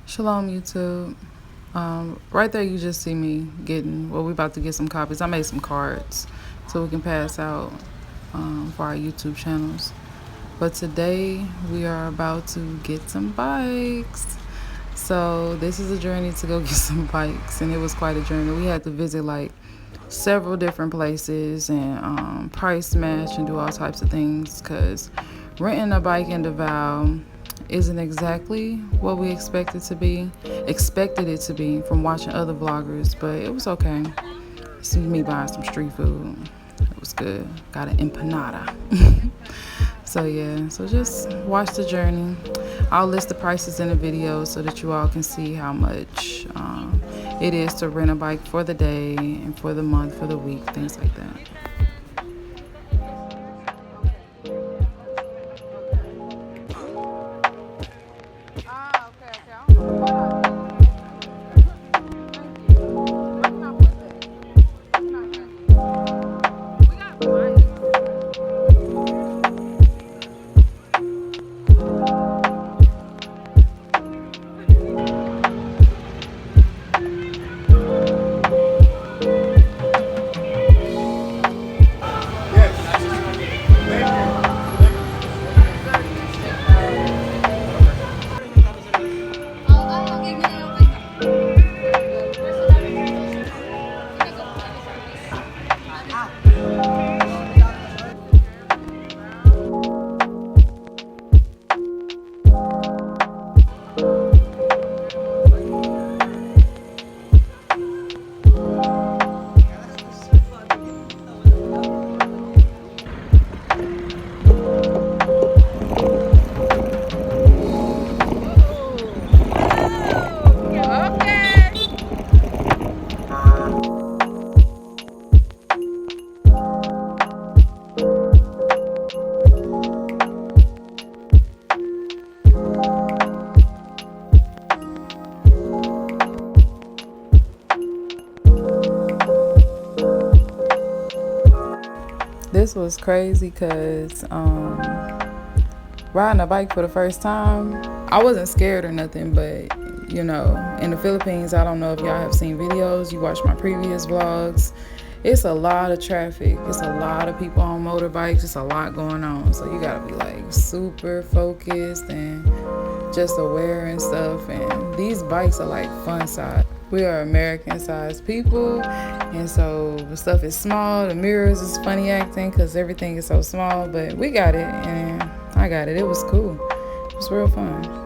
Shalom YouTube. Right there you just see me getting, well, we about to get some copies. I made some cards so we can pass out for our YouTube channels. But today we are about to get some bikes. So this is a journey to go get some bikes, and it was quite a journey. We had to visit like several different places and price match and do all types of things because renting a bike in Davao isn't exactly what we expected it to be from watching other vloggers, but it was okay. See me buying some street food. It was good. Got an empanada. So yeah, so just watch the journey. I'll list the prices in the video so that you all can see how much it is to rent a bike for the day and for the month, for the week, things like that. This was crazy because riding a bike for the first time, I wasn't scared or nothing, but you know, in the Philippines, I don't know if y'all have seen videos, you watch my previous vlogs, it's a lot of traffic, it's a lot of people on motorbikes, it's a lot going on, so you gotta be like super focused and just aware and stuff. And these bikes are like fun size. We are American sized people, and so the stuff is small. The mirrors is funny acting because everything is so small, but we got it, and I got it. It was cool. It was real fun.